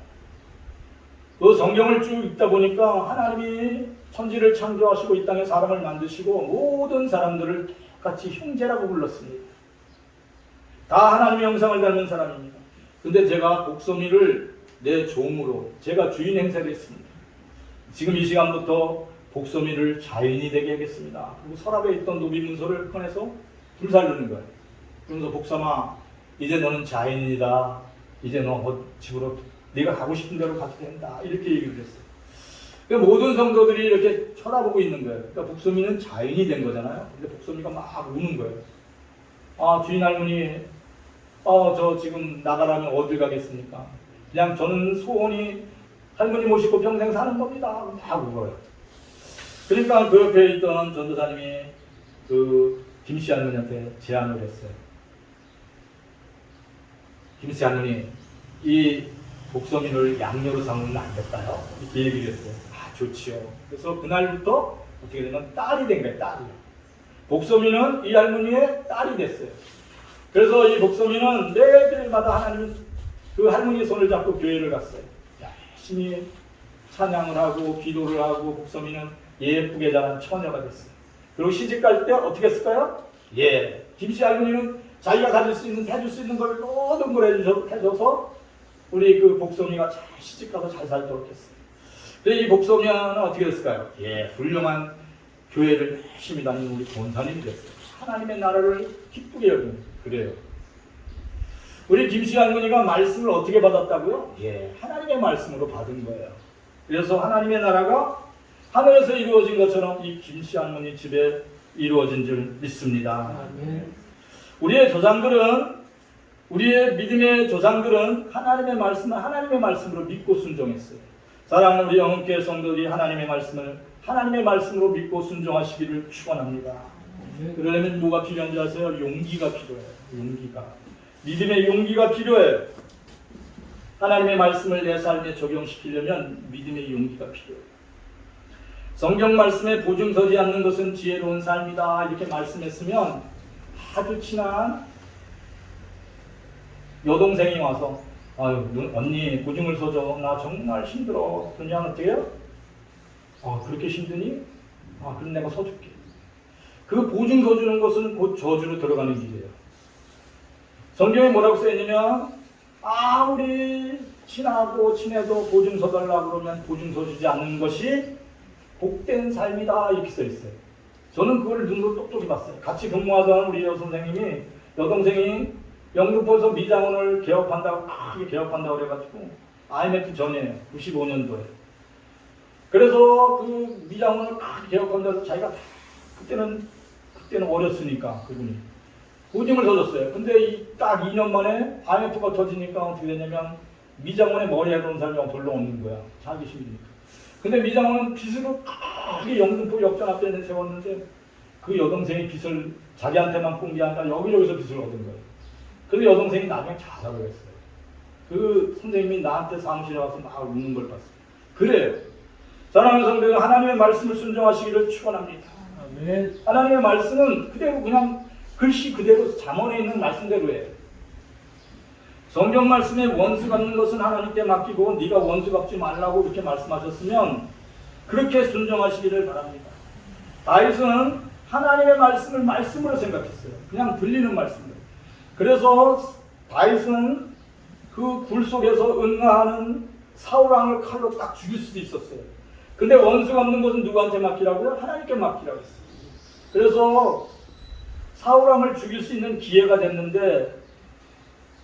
그 성경을 쭉 읽다 보니까 하나님이 천지를 창조하시고 이 땅에 사람을 만드시고 모든 사람들을 똑같이 형제라고 불렀습니다. 다 하나님의 형상을 닮은 사람입니다. 근데 제가 복소민을 내 종으로 제가 주인 행세를 했습니다. 지금 이 시간부터 복소민을 자인이 되게 하겠습니다. 그리고 서랍에 있던 노비문서를 꺼내서 불살르는 거예요. 그러면서 복삼아, 이제 너는 자인이다. 이제 너 집으로 네가 가고 싶은 대로 가도 된다. 이렇게 얘기를 했어요. 그러니까 모든 성도들이 이렇게 쳐다보고 있는 거예요. 그러니까 복소민은 자인이 된 거잖아요. 근데 복소민가 막 우는 거예요. 주인 할머니, 저 지금 나가라면 어딜 가겠습니까? 그냥 저는 소원이 할머니 모시고 평생 사는 겁니다. 막 울어요. 그러니까 그 옆에 있던 전도사님이 그 김씨 할머니한테 제안을 했어요. 김씨 할머니, 이 복서민을 양녀로 삼으면 안 될까요? 이렇게 얘기를 했어요. 좋지요. 그래서 그날부터 어떻게 되면 딸이 된 거예요. 딸이요. 복서민은 이 할머니의 딸이 됐어요. 그래서 이 복서민은 매일마다 하나님 그 할머니의 손을 잡고 교회를 갔어요. 열심히 찬양을 하고 기도를 하고 복서민은 예쁘게 자란 처녀가 됐어요. 그리고 시집 갈 때 어떻게 했을까요? 김씨 할머니는 자기가 가질 수 있는, 해줄 수 있는 걸 모든 걸 해줘서 우리 그 복송이가 잘 시집가서 잘 살도록 했어요. 근데 이 복송이는 어떻게 됐을까요? 예, 훌륭한 교회를 열심히 다니는 우리 권사님이 됐어요. 하나님의 나라를 기쁘게 여기는, 그래요. 우리 김씨 할머니가 말씀을 어떻게 받았다고요? 예, 하나님의 말씀으로 받은 거예요. 그래서 하나님의 나라가 하늘에서 이루어진 것처럼 이 김씨 할머니 집에 이루어진 줄 믿습니다. 아멘. 우리의 조상들은, 우리의 믿음의 조상들은 하나님의 말씀을 하나님의 말씀으로 믿고 순종했어요. 사랑하는 우리 영흥교회 성도들이 하나님의 말씀을 하나님의 말씀으로 믿고 순종하시기를 축원합니다. 그러려면 뭐가 필요한 줄 아세요? 용기가 필요해요. 용기가. 믿음의 용기가 필요해요. 하나님의 말씀을 내 삶에 적용시키려면 믿음의 용기가 필요해요. 성경 말씀에 보증서지 않는 것은 지혜로운 삶이다 이렇게 말씀했으면 아주 친한 여동생이 와서 아유 언니 보증을 서줘 나 정말 힘들어 그냥 어떻게 해요? 그렇게 힘드니? 그럼 내가 서줄게. 그 보증 서주는 것은 곧 저주로 들어가는 길이에요. 성경에 뭐라고 써있냐면 아무리 친하고 친해도 보증 서달라고 그러면 보증 서주지 않는 것이 복된 삶이다 이렇게 써있어요. 저는 그걸 눈으로 똑똑히 봤어요. 같이 근무하던 우리 여동생이 영등포에서 미장원을 개업한다고 크게 개업한다고 그래가지고 IMF 전이에요. 95년도에. 그래서 그 미장원을 크게 개업한다고 자기가 그때는 어렸으니까 그분이 보증을 서줬어요. 근데 딱 2년 만에 IMF가 터지니까 어떻게 되냐면 미장원에 머리 해놓은 사람이 별로 없는 거야. 자기 힘이니까. 근데 미장원은 빚으로 크게 영등포 역전 앞에 세웠는데 그 여동생이 빚을 자기한테만 꾼 게 아니라 여기저기서 빚을 얻은 거예요. 근데 여동생이 나중에 자살을 했어요. 그 선생님이 나한테 사무실에 와서 막 웃는 걸 봤어요. 그래요. 사랑하는 성도들 하나님의 말씀을 순종하시기를 축원합니다. 아멘. 하나님의 말씀은 그대로 그냥 글씨 그대로 잠언에 있는 말씀대로예요. 성경 말씀에 원수 갚는 것은 하나님께 맡기고 네가 원수 갚지 말라고 이렇게 말씀하셨으면 그렇게 순종하시기를 바랍니다. 다윗은 하나님의 말씀을 말씀으로 생각했어요. 그냥 들리는 말씀으로. 그래서 다윗은 그 굴 속에서 응아하는 사울왕을 칼로 딱 죽일 수도 있었어요. 근데 원수 갚는 것은 누구한테 맡기라고요? 하나님께 맡기라고 했어요. 그래서 사울왕을 죽일 수 있는 기회가 됐는데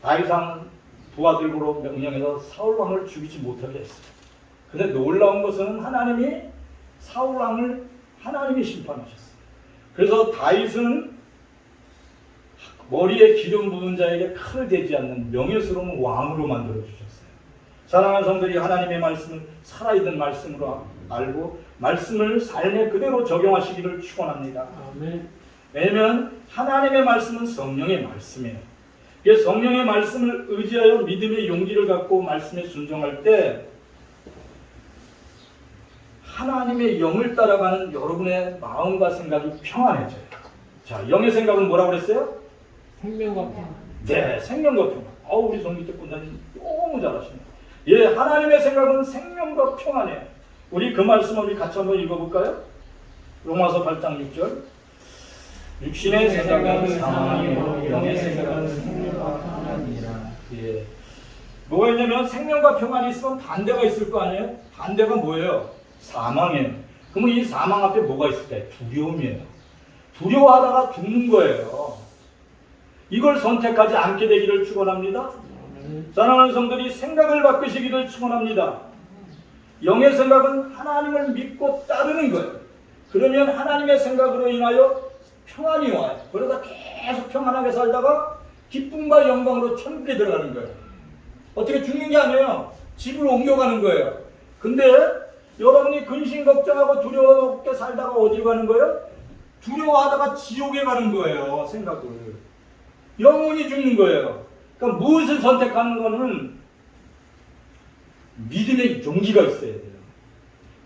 다윗왕 부하들로 명령해서 사울왕을 죽이지 못하게 했어요. 근데 놀라운 것은 하나님이 사울왕을 하나님이 심판하셨어요. 그래서 다윗은 머리에 기름 부은 자에게 칼을 대지 않는 명예스러운 왕으로 만들어 주셨어요. 사랑하는 성들이 하나님의 말씀을 살아있는 말씀으로 알고 말씀을 삶에 그대로 적용하시기를 축원합니다. 아멘. 왜냐하면 하나님의 말씀은 성령의 말씀이에요. 그래서 성령의 말씀을 의지하여 믿음의 용기를 갖고 말씀에 순종할 때 하나님의 영을 따라가는 여러분의 마음과 생각이 평안해져요. 자, 영의 생각은 뭐라고 그랬어요? 생명과 평안. 네, 생명과 평안. 우리 성기태 군사님 너무 잘하시네요. 예, 하나님의 생각은 생명과 평안이에요. 우리 그 말씀을 우리 같이 한번 읽어볼까요? 로마서 8장 6절. 육신의 생각은 사망이요 영의 생각은 생명과 평안이라. 예. 뭐가 있냐면 생명과 평안이 있으면 반대가 있을 거 아니에요? 반대가 뭐예요? 사망이에요. 그러면 이 사망 앞에 뭐가 있을까요? 두려움이에요. 두려워하다가 죽는 거예요. 이걸 선택하지 않게 되기를 축원합니다. 사랑하는 성들이 생각을 바꾸시기를 축원합니다. 영의 생각은 하나님을 믿고 따르는 거예요. 그러면 하나님의 생각으로 인하여 평안이 와요. 그러다 계속 평안하게 살다가 기쁨과 영광으로 천국에 들어가는 거예요. 어떻게 죽는 게 아니에요. 집으로 옮겨가는 거예요. 근데 여러분이 근심 걱정하고 두려워하게 살다가 어디로 가는 거예요? 두려워하다가 지옥에 가는 거예요. 생각을. 영원히 죽는 거예요. 그러니까 무엇을 선택하는 거는 믿음의 용기가 있어야 돼요.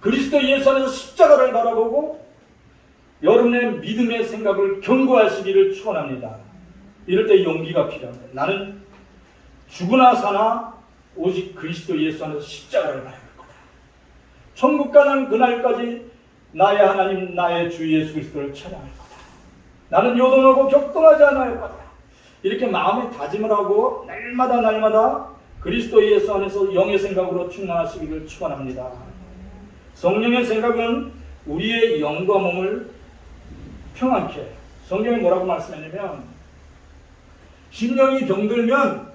그리스도 예수 안에서 십자가를 바라보고 여러분의 믿음의 생각을 견고하시기를 축원합니다. 이럴 때 용기가 필요합니다. 나는 죽으나 사나 오직 그리스도 예수 안에서 십자가를 봐야 할 거다. 천국 가는 그날까지 나의 하나님 나의 주 예수 그리스도를 찬양할 거다. 나는 요동하고 격동하지 않아야 할 거다. 이렇게 마음에 다짐을 하고 날마다 그리스도 예수 안에서 영의 생각으로 충만하시기를 축원합니다. 성령의 생각은 우리의 영과 몸을 평안케, 성경이 뭐라고 말씀했냐면 심령이 병들면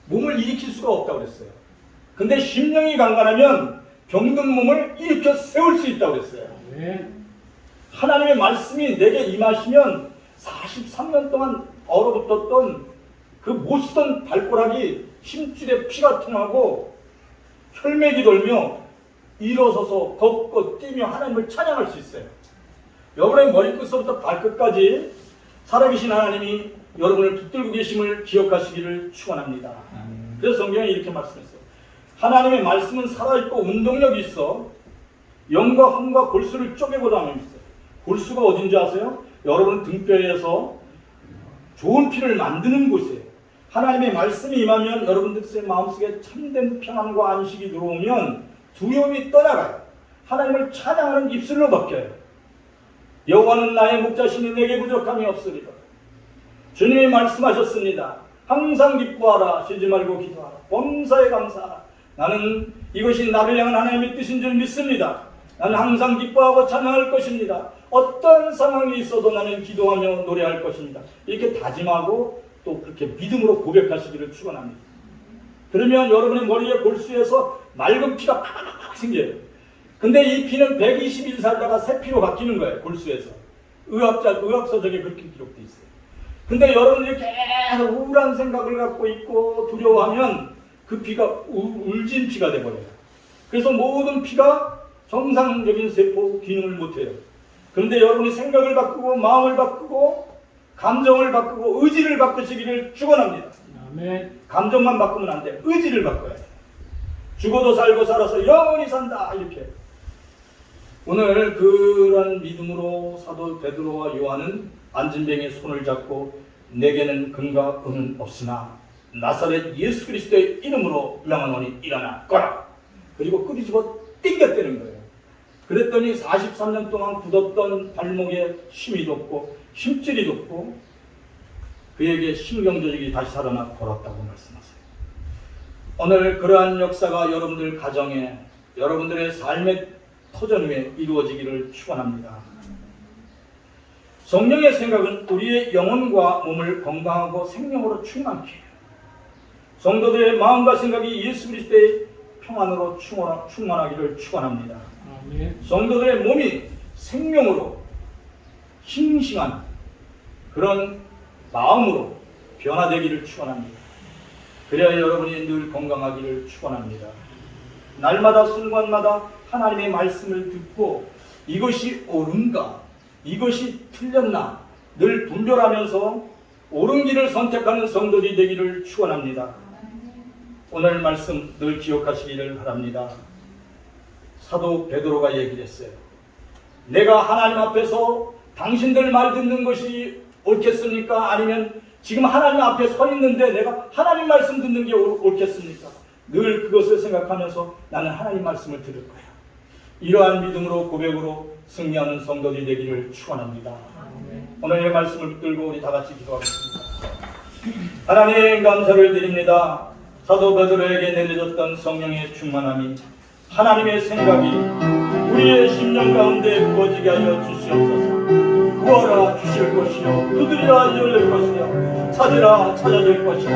몸을 일으킬 수가 없다고 그랬어요. 근데 심령이 강건하면 병든 몸을 일으켜 세울 수 있다고 그랬어요. 하나님의 말씀이 내게 임하시면 43년 동안 얼어붙었던 그 못 쓰던 발가락이 힘줄에 피가 통하고 혈맥이 돌며 일어서서 걷고 뛰며 하나님을 찬양할 수 있어요. 여러분의 머리끝부터 발끝까지 살아계신 하나님이 여러분을 붙들고 계심을 기억하시기를 축원합니다. 그래서 성경에 이렇게 말씀했어요. 하나님의 말씀은 살아있고 운동력이 있어 영과 함과 골수를 쪼개고 다니고 있어요. 골수가 어딘지 아세요? 여러분 등뼈에서 좋은 피를 만드는 곳이에요. 하나님의 말씀이 임하면 여러분들의 마음속에 참된 평안과 안식이 들어오면 두려움이 떠나가요. 하나님을 찬양하는 입술로 바뀌어요. 여호와는 나의 목자시니 내게 부족함이 없으리라. 주님이 말씀하셨습니다. 항상 기뻐하라. 쉬지 말고 기도하라. 범사에 감사하라. 나는 이것이 나를 향한 하나님의 뜻인 줄 믿습니다. 나는 항상 기뻐하고 찬양할 것입니다. 어떤 상황이 있어도 나는 기도하며 노래할 것입니다. 이렇게 다짐하고 또 그렇게 믿음으로 고백하시기를 축원합니다. 그러면 여러분의 머리에 골수에서 맑은 피가 팍 생겨요. 근데 이 피는 121 살다가 새 피로 바뀌는 거예요. 골수에서. 의학서적에 그렇게 기록되어 있어요. 근데 여러분들이 계속 우울한 생각을 갖고 있고 두려워하면 그 피가 울진 피가 돼버려요. 그래서 모든 피가 정상적인 세포 기능을 못해요. 그런데 여러분이 생각을 바꾸고 마음을 바꾸고 감정을 바꾸고 의지를 바꾸시기를 축원합니다. 감정만 바꾸면 안 돼. 의지를 바꿔야 돼. 죽어도 살고 살아서 영원히 산다. 이렇게. 오늘 그런 믿음으로 사도 베드로와 요한은 안진뱅이의 손을 잡고 내게는 금과 은은 없으나 나사렛 예수 그리스도의 이름으로 명하노니 일어나 꺼라. 그리고 끄집어 띵겼다는 거예요. 그랬더니 43년 동안 굳었던 발목에 힘이 돋고 힘줄이 돋고 그에게 신경조직이 다시 살아나 걸었다고 말씀하세요. 오늘 그러한 역사가 여러분들 가정에 여러분들의 삶의 터전 위에 이루어지기를 축원합니다. 성령의 생각은 우리의 영혼과 몸을 건강하고 생명으로 충만케 해요. 성도들의 마음과 생각이 예수 그리스도의 평안으로 충만하기를 축원합니다. 성도들의 몸이 생명으로 싱싱한 그런 마음으로 변화되기를 축원합니다. 그래야 여러분이 늘 건강하기를 축원합니다. 날마다 순간마다 하나님의 말씀을 듣고 이것이 옳은가 이것이 틀렸나 늘 분별하면서 옳은 길을 선택하는 성도들이 되기를 축원합니다. 오늘 말씀 늘 기억하시기를 바랍니다. 사도 베드로가 얘기를 했어요. 내가 하나님 앞에서 당신들 말 듣는 것이 옳겠습니까? 아니면 지금 하나님 앞에 서 있는데 내가 하나님 말씀 듣는 게 옳겠습니까? 늘 그것을 생각하면서 나는 하나님 말씀을 들을 거야. 이러한 믿음으로 고백으로 승리하는 성도들이 되기를 축원합니다. 오늘의 말씀을 붙들고 우리 다 같이 기도하겠습니다. 하나님 감사를 드립니다. 사도 베드로에게 내려졌던 성령의 충만함이 하나님의 생각이 우리의 심령 가운데 부어지게 하여 주시옵소서. 구하라 주실 것이요 두드리라 열릴 것이요 찾으라 찾아질 것이요.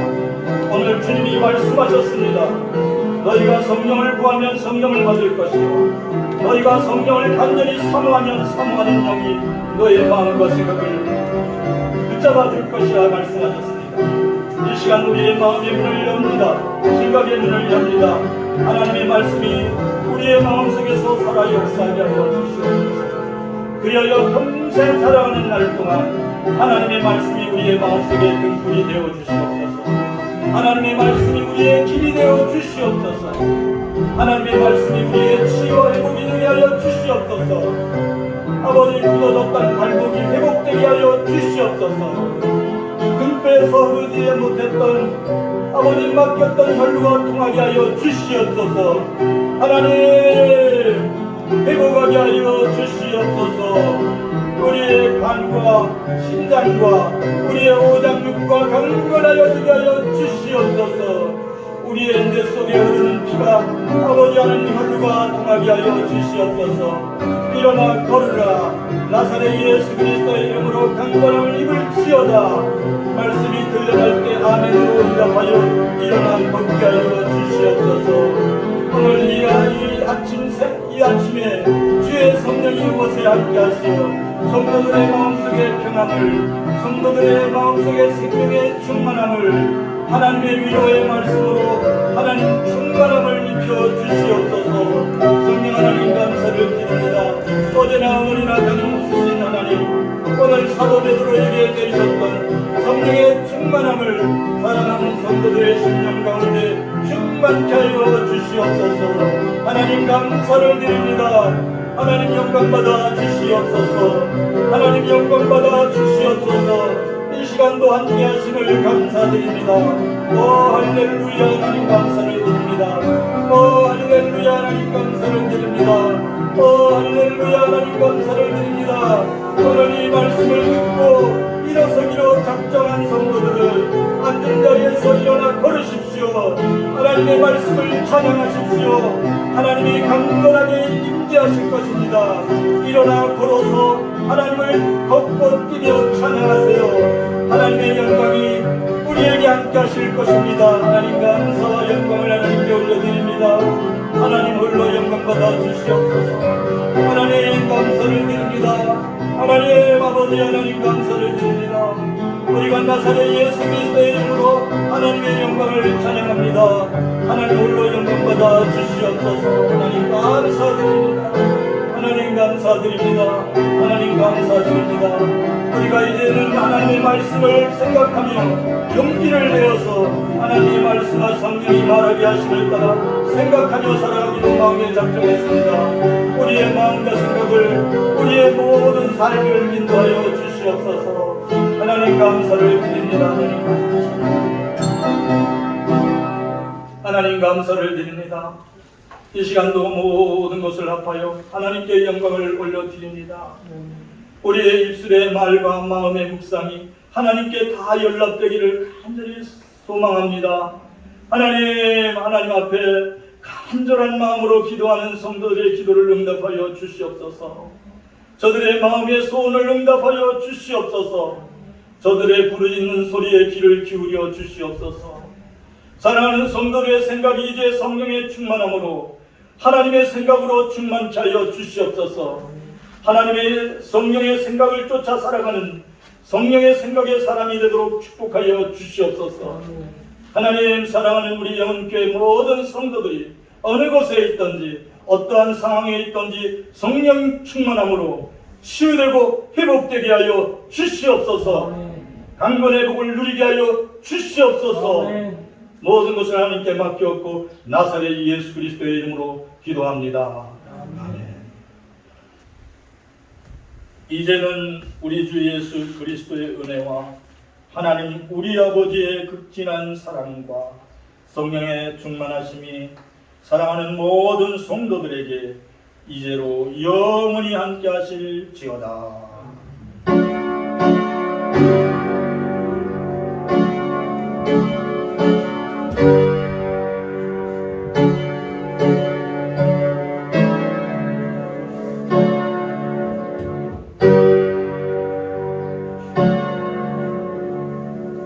오늘 주님이 말씀하셨습니다. 너희가 성령을 구하면 성령을 받을 것이요 너희가 성령을 간절히 사모하면 사모하는 영이 너의 마음과 생각을 붙잡아 줄 것이라 말씀하셨습니다. 이 시간 우리의 마음의 문을 엽니다. 생각의 문을 엽니다. 하나님의 말씀이 우리의 마음속에서 살아 역사하게 하여 주시옵소서. 그리하여 평생 살아가는 날 동안 하나님의 말씀이 우리의 마음속에 등불이 되어 주시옵소서. 하나님의 말씀이 우리의 길이 되어 주시옵소서. 하나님의 말씀이 우리의 치유와 회복이 되게 하여 주시옵소서. 아버지 굳어졌던 발목이 회복되게 하여 주시옵소서. 등뼈에서 의지에 못했던 아버지 맡겼던 혈루가 통하게 하여 주시옵소서. 하나님 회복하게 하여 주시옵소서. 우리의 간 마음과 심장과 우리의 오장육과 강건하여 지게 하여 주시옵소서. 우리의 내 속에 흐르는 피가 아버지 하나님 혈루가 통하게 하여 주시옵소서. 일어나 걸으라. 나사렛 예수 그리스도의 이름으로 강건함을 입을지어다. 말씀이 들려갈 때 아멘으로 응답하여 일어나 걷게 하여 주시옵소서. 오늘 이 아침에 주의 성령이 이곳에 함께 하시어 성도들의 마음속에 평안을, 성도들의 마음속에 생명의 충만함을, 하나님의 위로의 말씀으로 하나님 충만함을 입혀 주시옵소서. 성령 하나님 감사를 드립니다. 어제나 오늘이나 변함없으신 하나님, 오늘 사도 베드로에게 내리셨던 성령의 충만함을 사랑하는 성도들의 심령 가운데 충만케 하여 주시옵소서. 하나님 감사를 드립니다. 하나님 영광받아 주시옵소서. 하나님 영광받아 주시옵소서. 이 시간도 함께 하심을 감사드립니다. 오 할렐루야 하나님 감사를 드립니다. 오 할렐루야 하나님 감사를 드립니다. 오 할렐루야 하나님 감사를 드립니다. 오늘 이 말씀을 듣고 일어서기로 작정한 성도들을 앉은 자리에서 일어나 걸으십시오. 하나님의 말씀을 찬양하십시오. 하나님이 강건하게 임재하실 것입니다. 일어나 걸어서 하나님을 걷고 뛰며 찬양하세요. 하나님의 영광이 우리에게 함께 하실 것입니다. 하나님 감사와 영광을 하나님께 올려드립니다. 하나님 홀로 영광 받아 주시옵소서. 하나님 감사를 드립니다. 하나님 아버지 하나님 감사를 드립니다. 우리가 나사렛 예수 그리스도의 이름으로 하나님의 영광을 찬양합니다. 하나님 홀로 영광 받아 주시옵소서. 하나님 감사드립니다. 하나님 감사드립니다. 하나님 감사드립니다. 우리가 이제는 하나님의 말씀을 생각하며 용기를 내어서 하나님의 말씀과 성령이 말하게 하심을 따라 생각하며 살아가기로 마음에 작정했습니다. 우리의 마음과 생각을, 우리의 모든 삶을 인도하여 주시옵소서. 하나님 감사를 드립니다. 하나님 감사를 드립니다. 이 시간도 모든 것을 합하여 하나님께 영광을 올려드립니다. 우리의 입술의 말과 마음의 묵상이 하나님께 다 연락되기를 간절히 소망합니다. 하나님 앞에 간절한 마음으로 기도하는 성도들의 기도를 응답하여 주시옵소서. 저들의 마음의 소원을 응답하여 주시옵소서. 저들의 부르짖는 소리에 귀를 기울여 주시옵소서. 사랑하는 성도들의 생각이 이제 성령의 충만함으로 하나님의 생각으로 충만케 하여 주시옵소서. 하나님의 성령의 생각을 쫓아 살아가는 성령의 생각의 사람이 되도록 축복하여 주시옵소서. 하나님 사랑하는 우리 영혼교회 모든 성도들이 어느 곳에 있든지 어떠한 상황에 있든지 성령 충만함으로 치유되고 회복되게 하여 주시옵소서. 강건의 복을 누리게 하여 주시옵소서. 모든 것을 하나님께 맡겼고 나사렛 예수 그리스도의 이름으로 기도합니다. 아멘. 이제는 우리 주 예수 그리스도의 은혜와 하나님 우리 아버지의 극진한 사랑과 성령의 충만하심이 사랑하는 모든 성도들에게 이제로 영원히 함께 하실지어다.